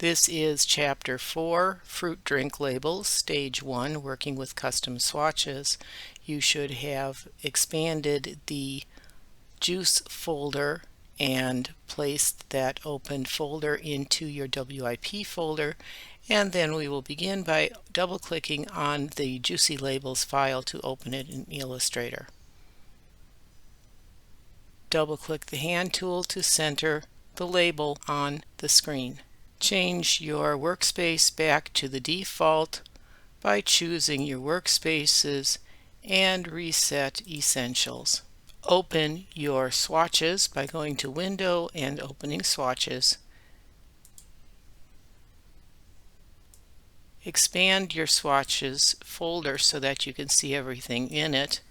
This is Chapter 4, Fruit Drink Labels, Stage 1, Working with Custom Swatches. You should have expanded the juice folder and placed that opened folder into your WIP folder, and then we will begin by double-clicking on the Juicy Labels file to open it in Illustrator. Double-click the hand tool to center the label on the screen. Change your workspace back to the default by choosing your workspaces and reset Essentials. Open your swatches by going to Window and opening Swatches. Expand your swatches folder so that you can see everything in it.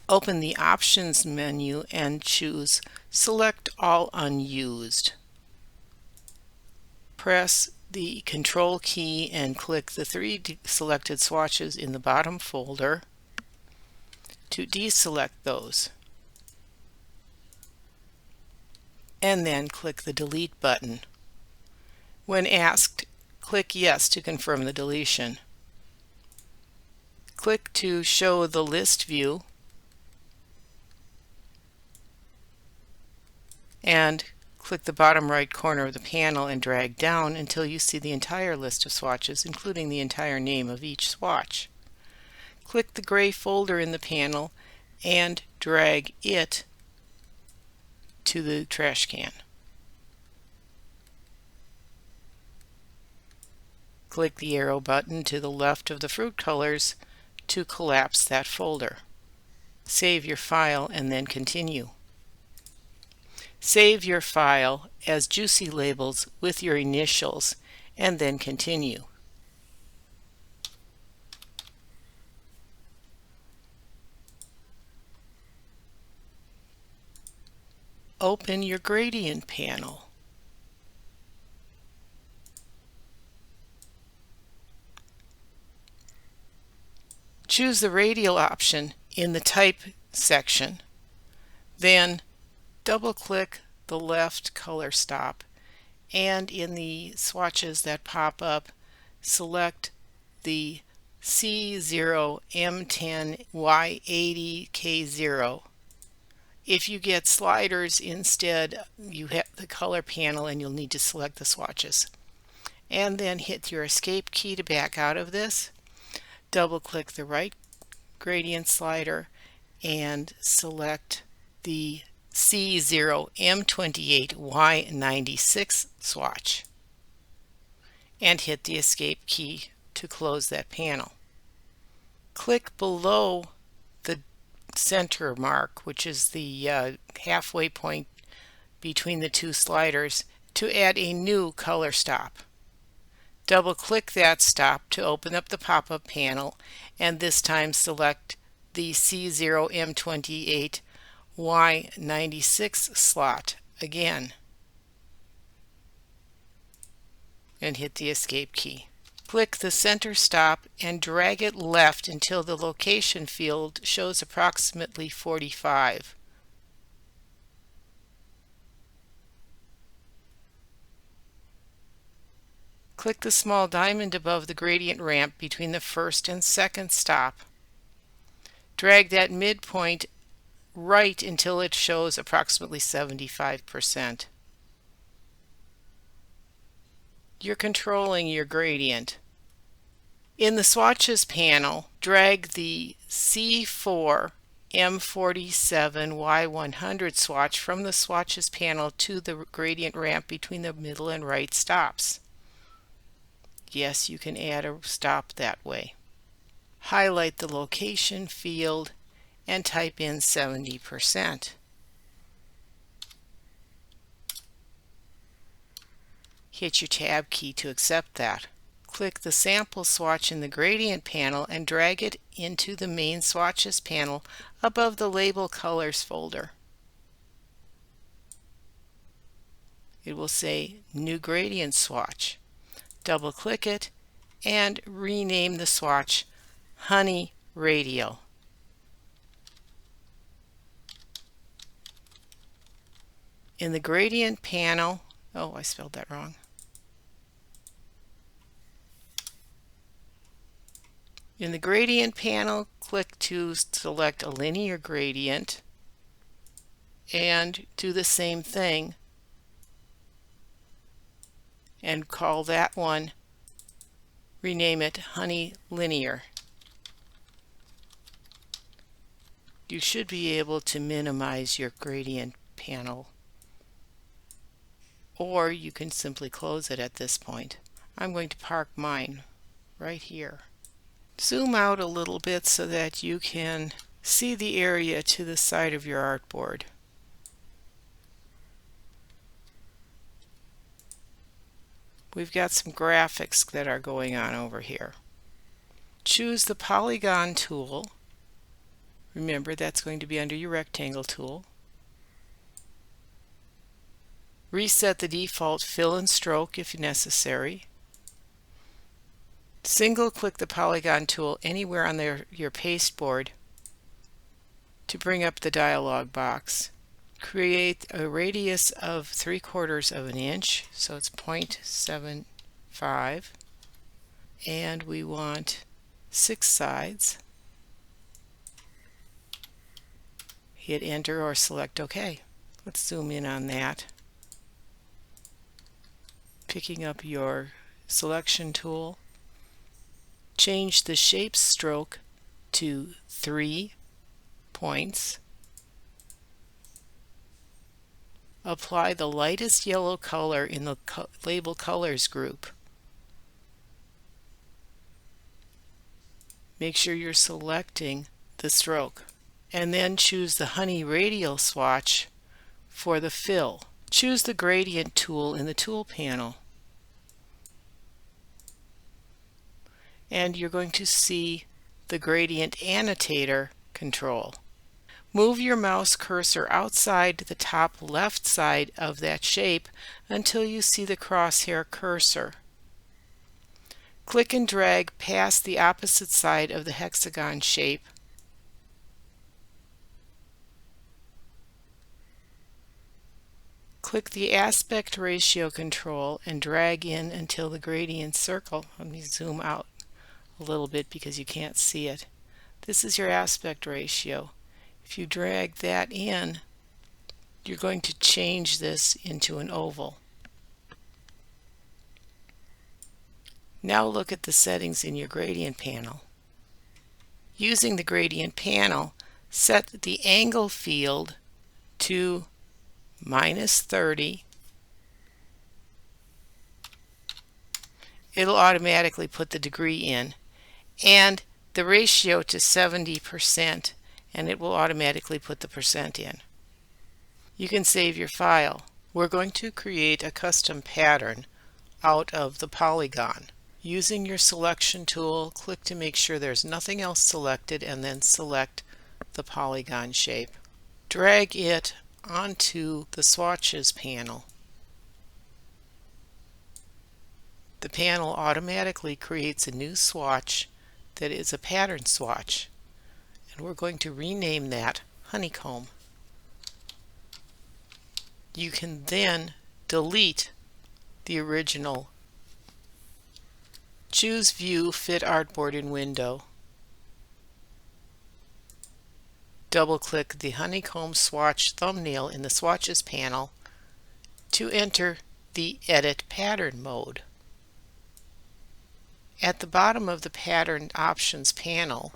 Open the Options menu and choose Select All Unused. Press the Control key and click the three selected swatches in the bottom folder to deselect those. And then click the Delete button. When asked, click Yes to confirm the deletion. Click to show the list view and click the bottom right corner of the panel and drag down until you see the entire list of swatches, including the entire name of each swatch. Click the gray folder in the panel and drag it to the trash can. Click the arrow button to the left of the fruit colors to collapse that folder. Save your file and then continue. Save your file as Juicy Labels with your initials and then continue. Open your gradient panel. Choose the radial option in the Type section, then double-click the left color stop, and in the swatches that pop up, select the C0 M10 Y80 K0. If you get sliders instead, you have the color panel and you'll need to select the swatches. And then hit your Escape key to back out of this. Double-click the right gradient slider and select the C0 M28 Y96 swatch and hit the Escape key to close that panel. Click below the center mark, which is the halfway point between the two sliders, to add a new color stop. Double-click that stop to open up the pop-up panel, and this time select the C0 M28 Y96 slot again and hit the Escape key. Click the center stop and drag it left until the location field shows approximately 45. Click the small diamond above the gradient ramp between the first and second stop. Drag that midpoint right until it shows approximately 75%. You're controlling your gradient. In the swatches panel, drag the C4 M47 Y100 swatch from the swatches panel to the gradient ramp between the middle and right stops. Yes, you can add a stop that way. Highlight the location field and type in 70%. Hit your Tab key to accept that. Click the sample swatch in the gradient panel and drag it into the main swatches panel above the label colors folder. It will say New Gradient Swatch. Double-click it and rename the swatch Honey Radial. In the gradient panel, oh, I spelled that wrong. In the gradient panel, click to select a linear gradient and do the same thing and call that one, rename it Honey Linear. You should be able to minimize your gradient panel, or you can simply close it at this point. I'm going to park mine right here. Zoom out a little bit so that you can see the area to the side of your artboard. We've got some graphics that are going on over here. Choose the polygon tool. Remember, that's going to be under your rectangle tool. Reset the default fill and stroke if necessary. Single click the polygon tool anywhere on your pasteboard to bring up the dialog box. Create a radius of 3/4 of an inch, so it's 0.75, and we want 6 sides. Hit enter or select OK. Let's zoom in on that. Picking up your selection tool, change the shape stroke to 3 points. Apply the lightest yellow color in the label colors group. Make sure you're selecting the stroke, and then choose the Honey Radial swatch for the fill. Choose the gradient tool in the tool panel, and you're going to see the gradient annotator control. Move your mouse cursor outside the top left side of that shape until you see the crosshair cursor. Click and drag past the opposite side of the hexagon shape. Click the aspect ratio control and drag in until the gradient circle. Let me zoom out a little bit because you can't see it. This is your aspect ratio. If you drag that in, you're going to change this into an oval. Now look at the settings in your gradient panel. Using the gradient panel, set the angle field to -30. It'll automatically put the degree in, and the ratio to 70%, and it will automatically put the percent in. You can save your file. We're going to create a custom pattern out of the polygon. Using your selection tool, click to make sure there's nothing else selected, and then select the polygon shape. Drag it onto the swatches panel. The panel automatically creates a new swatch that is a pattern swatch, and we're going to rename that Honeycomb. You can then delete the original. Choose View, Fit Artboard in Window. Double-click the Honeycomb swatch thumbnail in the Swatches panel to enter the Edit Pattern mode. At the bottom of the Pattern Options panel,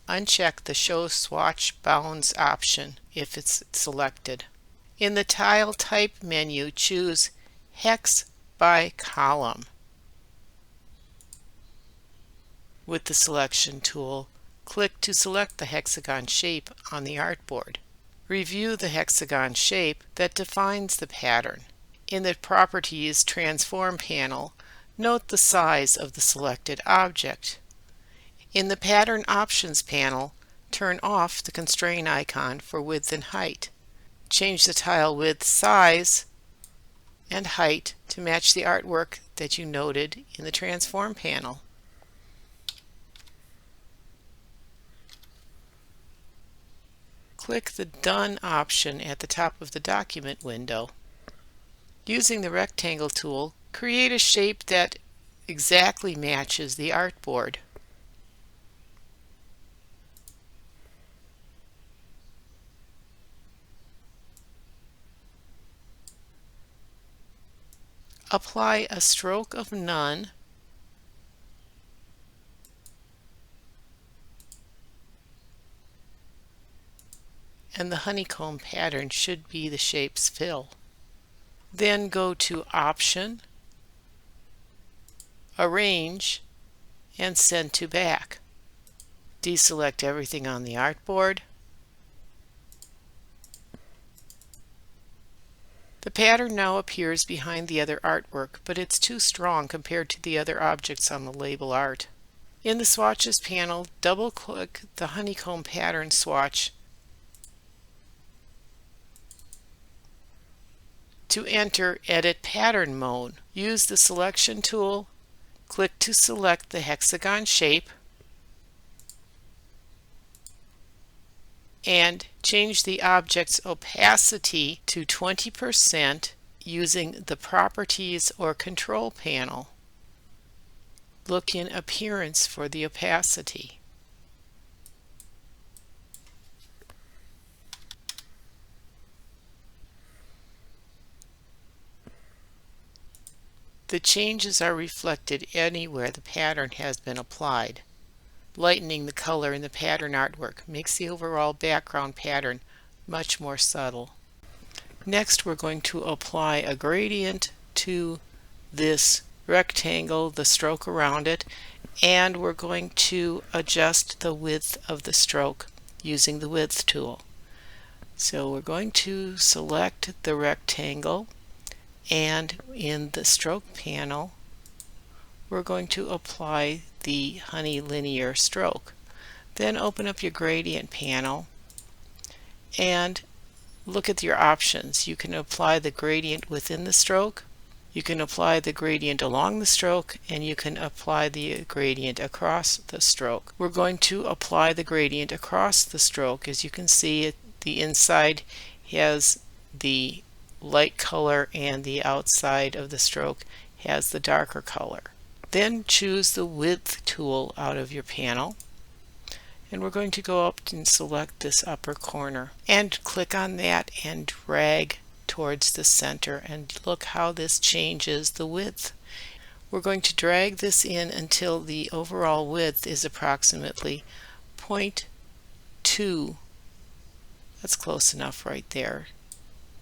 uncheck the Show Swatch Bounds option if it's selected. In the Tile Type menu, choose Hex by Column. With the Selection tool, click to select the hexagon shape on the artboard. Review the hexagon shape that defines the pattern. In the Properties Transform panel, note the size of the selected object. In the Pattern Options panel, turn off the constrain icon for width and height. Change the tile width, size, and height to match the artwork that you noted in the Transform panel. Click the Done option at the top of the document window. Using the rectangle tool, create a shape that exactly matches the artboard. Apply a stroke of none and the honeycomb pattern should be the shape's fill. Then go to Option, Arrange, and Send to Back. Deselect everything on the artboard. The pattern now appears behind the other artwork, but it's too strong compared to the other objects on the label art. In the Swatches panel, double-click the honeycomb pattern swatch to enter Edit Pattern mode. Use the Selection tool, click to select the hexagon shape, and change the object's opacity to 20% using the Properties or Control panel. Look in Appearance for the opacity. The changes are reflected anywhere the pattern has been applied. Lightening the color in the pattern artwork makes the overall background pattern much more subtle. Next, we're going to apply a gradient to this rectangle, the stroke around it, and we're going to adjust the width of the stroke using the Width tool. So we're going to select the rectangle, and in the stroke panel we're going to apply the honey linear stroke. Then open up your gradient panel and look at your options. You can apply the gradient within the stroke, you can apply the gradient along the stroke, and you can apply the gradient across the stroke. We're going to apply the gradient across the stroke. As you can see, the inside has the light color and the outside of the stroke has the darker color. Then choose the Width tool out of your panel, and we're going to go up and select this upper corner and click on that and drag towards the center, and look how this changes the width. We're going to drag this in until the overall width is approximately 0.2. That's close enough right there.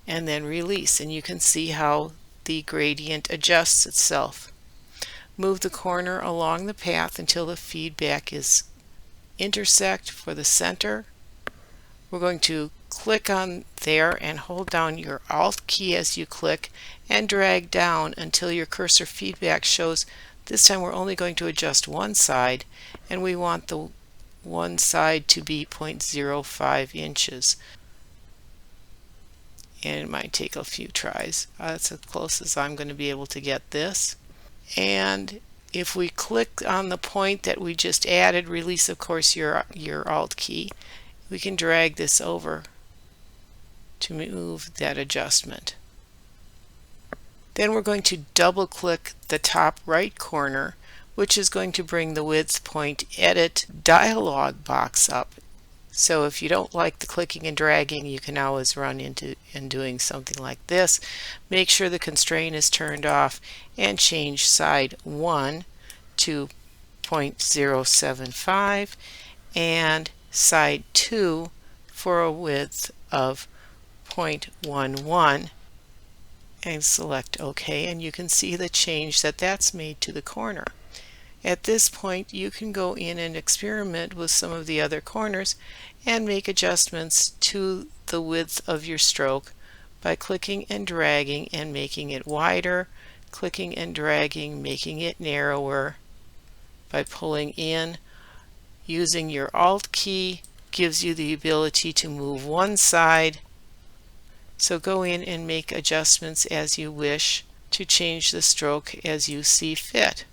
And then release, and you can see how the gradient adjusts itself. Move the corner along the path until the feedback is intersect for the center. We're going to click on there and hold down your Alt key as you click and drag down until your cursor feedback shows. This time we're only going to adjust one side, and we want the one side to be 0.05 inches. And it might take a few tries. That's as close as I'm going to be able to get this. And if we click on the point that we just added, release of course your Alt key, we can drag this over to move that adjustment. Then we're going to double click the top right corner, which is going to bring the Width Point Edit dialog box up. So if you don't like the clicking and dragging, you can always run into doing something like this. Make sure the constraint is turned off and change side 1 to 0.075 and side 2 for a width of 0.11, and select OK, and you can see the change that's made to the corner. At this point, you can go in and experiment with some of the other corners and make adjustments to the width of your stroke by clicking and dragging and making it wider, clicking and dragging, making it narrower, by pulling in. Using your Alt key gives you the ability to move one side. So go in and make adjustments as you wish to change the stroke as you see fit.